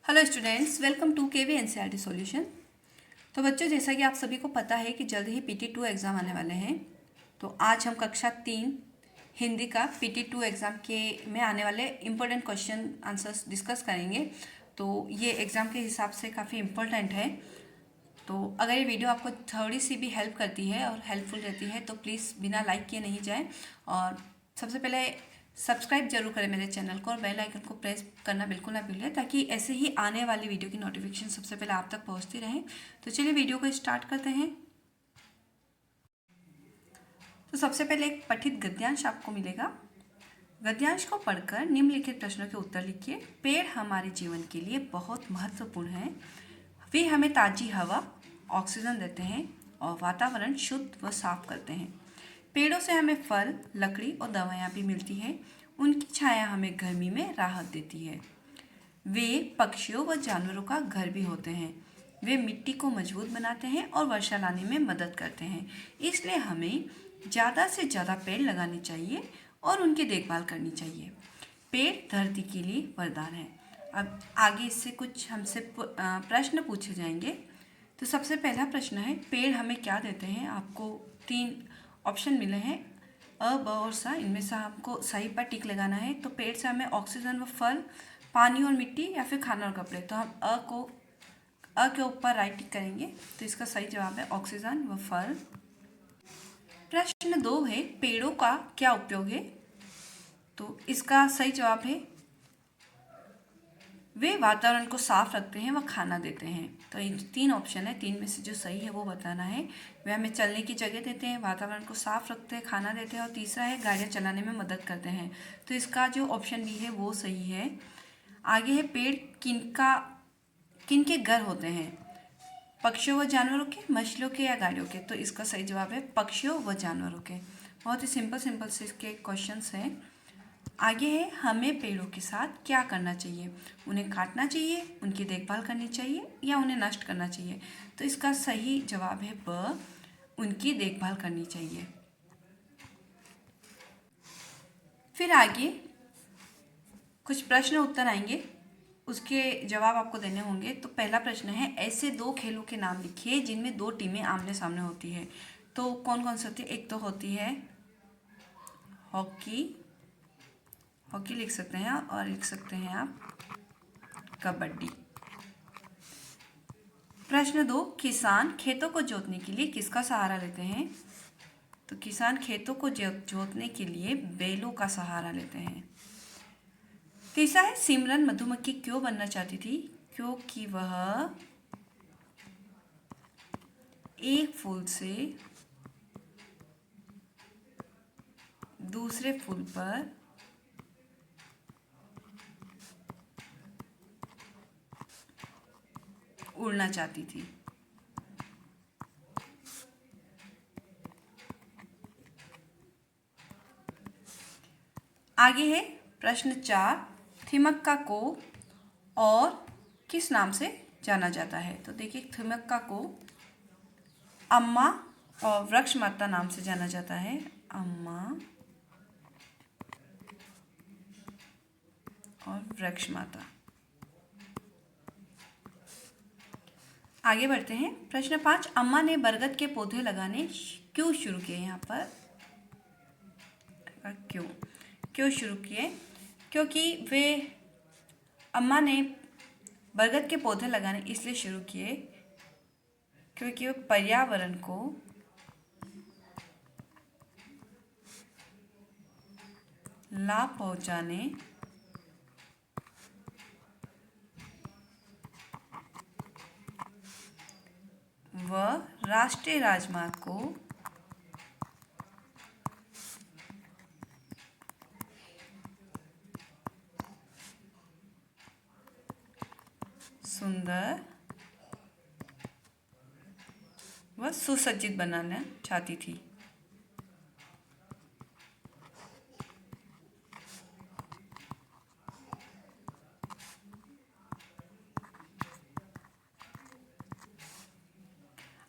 Hello students, welcome to KV NCERT solution. तो बच्चों, जैसा कि आप सभी को पता है कि जल्द ही PT2 एग्ज़ाम आने वाले हैं। तो आज हम कक्षा 3 हिंदी का PT2 एग्ज़ाम के में आने वाले इम्पोर्टेंट क्वेश्चन आंसर्स डिस्कस करेंगे। तो ये एग्ज़ाम के हिसाब से काफ़ी इम्पोर्टेंट है। तो अगर ये वीडियो आपको थोड़ी सी भी हेल्प करती है और हेल्पफुल रहती है तो प्लीज़ बिना लाइक किए नहीं जाए। और सबसे पहले सब्सक्राइब जरूर करें मेरे चैनल को और बेल आइकन को प्रेस करना बिल्कुल ना भूलें, ताकि ऐसे ही आने वाली वीडियो की नोटिफिकेशन सबसे पहले आप तक पहुंचती रहे। तो चलिए वीडियो को स्टार्ट करते हैं। तो सबसे पहले एक पठित गद्यांश आपको मिलेगा। गद्यांश को पढ़कर निम्नलिखित प्रश्नों के उत्तर लिखिए। पेड़ हमारे जीवन के लिए बहुत महत्वपूर्ण है। वे हमें ताज़ी हवा, ऑक्सीजन देते हैं और वातावरण शुद्ध व साफ करते हैं। पेड़ों से हमें फल, लकड़ी और दवाइयाँ भी मिलती हैं। उनकी छाया हमें गर्मी में राहत देती है। वे पक्षियों व जानवरों का घर भी होते हैं। वे मिट्टी को मजबूत बनाते हैं और वर्षा लाने में मदद करते हैं। इसलिए हमें ज़्यादा से ज़्यादा पेड़ लगाने चाहिए और उनकी देखभाल करनी चाहिए। पेड़ धरती के लिए वरदान है। अब आगे इससे कुछ हमसे प्रश्न पूछे जाएंगे। तो सबसे पहला प्रश्न है, पेड़ हमें क्या देते हैं। आपको 3 ऑप्शन मिले हैं, अ, ब और सा। इनमें से आपको सही पर टिक लगाना है। तो पेड़ से हमें ऑक्सीजन व फल, पानी और मिट्टी, या फिर खाना और कपड़े। तो हम अ के ऊपर राइट टिक करेंगे। तो इसका सही जवाब है ऑक्सीजन व फल। प्रश्न 2 है, पेड़ों का क्या उपयोग है। तो इसका सही जवाब है वे वातावरण को साफ रखते हैं व खाना देते हैं। तो ये 3 ऑप्शन है, 3 में से जो सही है वो बताना है। वे हमें चलने की जगह देते हैं, वातावरण को साफ रखते हैं, खाना देते हैं, और तीसरा है गाड़ियाँ चलाने में मदद करते हैं। तो इसका जो ऑप्शन बी है वो सही है। आगे है, पेड़ किनके घर होते हैं। पक्षियों व जानवरों के, मछलियों के या गाड़ियों के। तो इसका सही जवाब है पक्षियों व जानवरों के। बहुत ही सिंपल से इसके क्वेश्चंस हैं। आगे है, हमें पेड़ों के साथ क्या करना चाहिए। उन्हें काटना चाहिए, उनकी देखभाल करनी चाहिए, या उन्हें नष्ट करना चाहिए। तो इसका सही जवाब है ब, उनकी देखभाल करनी चाहिए। फिर आगे कुछ प्रश्न उत्तर आएंगे, उसके जवाब आपको देने होंगे। तो पहला प्रश्न है, ऐसे 2 खेलों के नाम लिखिए जिनमें 2 टीमें आमने सामने होती है। तो कौन कौन सी होती है। एक तो होती है हॉकी लिख सकते हैं, और लिख सकते हैं आप कबड्डी। प्रश्न 2, किसान खेतों को जोतने के लिए किसका सहारा लेते हैं। तो किसान खेतों को जोतने के लिए बैलों का सहारा लेते हैं। तीसरा है, सिमरन मधुमक्खी क्यों बनना चाहती थी। क्योंकि वह एक फूल से दूसरे फूल पर उड़ना चाहती थी। आगे है प्रश्न 4, थिमक्का को और किस नाम से जाना जाता है। तो देखिए, थिमक्का को अम्मा और वृक्ष माता नाम से जाना जाता है। अम्मा और वृक्ष माता। आगे बढ़ते हैं। प्रश्न 5, अम्मा ने बरगद के पौधे लगाने क्यों शुरू किए। यहाँ पर क्यों शुरू किए। क्योंकि अम्मा ने बरगद के पौधे लगाने इसलिए शुरू किए क्योंकि वो पर्यावरण को लाभ पहुंचाने व राष्ट्रीय राजमार्ग को सुंदर व सुसज्जित बनाना चाहती थी।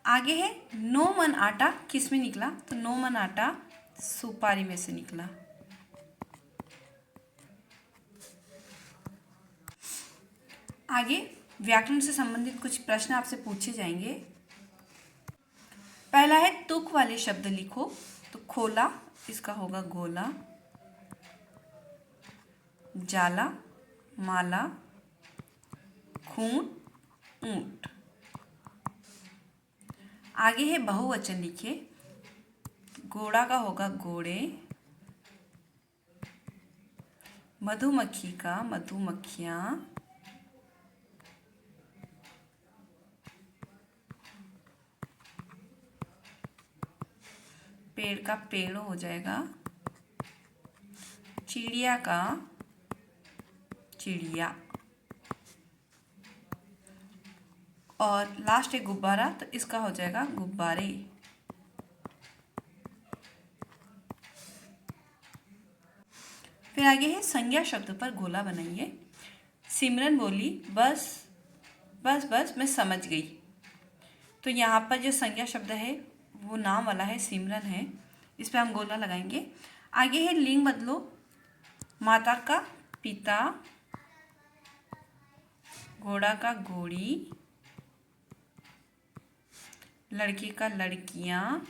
आगे है, 9 मन आटा किस में निकला। तो 9 मन आटा सुपारी में से निकला। आगे व्याकरण से संबंधित कुछ प्रश्न आपसे पूछे जाएंगे। पहला है तुक वाले शब्द लिखो। तो खोला, इसका होगा गोला। जाला, माला, खून, ऊंट। आगे है बहुवचन लिखिए। घोड़ा का होगा घोड़े। मधुमक्खी का मधुमक्खियाँ। पेड़ का पेड़ हो जाएगा। चिड़िया का चिड़िया। और लास्ट है गुब्बारा, तो इसका हो जाएगा गुब्बारे। फिर आगे है संज्ञा शब्द पर गोला बनाइए। सिमरन बोली बस बस बस मैं समझ गई। तो यहाँ पर जो संज्ञा शब्द है वो नाम वाला है, सिमरन है, इस पर हम गोला लगाएंगे। आगे है लिंग बदलो। माता का पिता, घोड़ा का घोड़ी, लड़के का लड़कियाँ,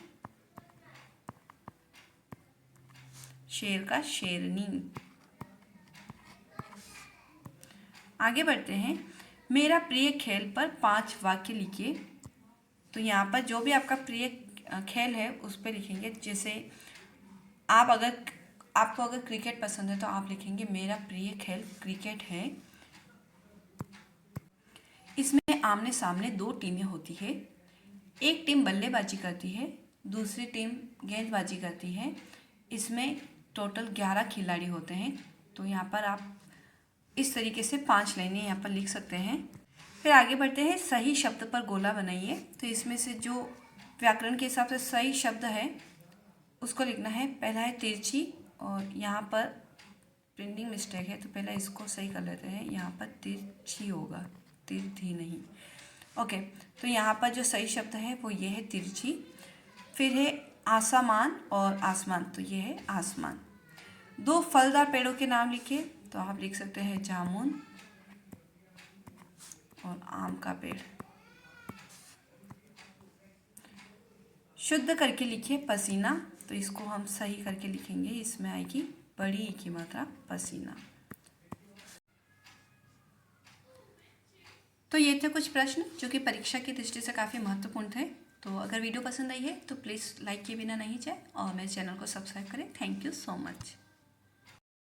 शेर का शेरनी। आगे बढ़ते हैं। मेरा प्रिय खेल पर 5 वाक्य लिखिए। तो यहाँ पर जो भी आपका प्रिय खेल है उस पर लिखेंगे। जैसे आपको अगर क्रिकेट पसंद है तो आप लिखेंगे मेरा प्रिय खेल क्रिकेट है। इसमें आमने सामने 2 टीमें होती है। एक टीम बल्लेबाजी करती है, दूसरी टीम गेंदबाजी करती है। इसमें टोटल 11 खिलाड़ी होते हैं। तो यहाँ पर आप इस तरीके से 5 लाइनें यहाँ पर लिख सकते हैं। फिर आगे बढ़ते हैं। सही शब्द पर गोला बनाइए। तो इसमें से जो व्याकरण के हिसाब से सही शब्द है उसको लिखना है। पहला है तिरछी, और यहाँ पर प्रिंटिंग मिस्टेक है तो पहले इसको सही कर लेते हैं। यहाँ पर तिरछी होगा, तिरछी नहीं। ओके, तो यहाँ पर जो सही शब्द है वो ये है तिरछी। फिर है आसामान और आसमान, तो ये है आसमान। 2 फलदार पेड़ों के नाम लिखिए। तो आप लिख सकते हैं जामुन और आम का पेड़। शुद्ध करके लिखिए पसीना। तो इसको हम सही करके लिखेंगे, इसमें आएगी बड़ी ई की मात्रा पसीना। तो ये थे कुछ प्रश्न जो कि परीक्षा की दृष्टि से काफ़ी महत्वपूर्ण थे। तो अगर वीडियो पसंद आई है तो प्लीज़ लाइक किए बिना नहीं जाए और मेरे चैनल को सब्सक्राइब करें। Thank you so much.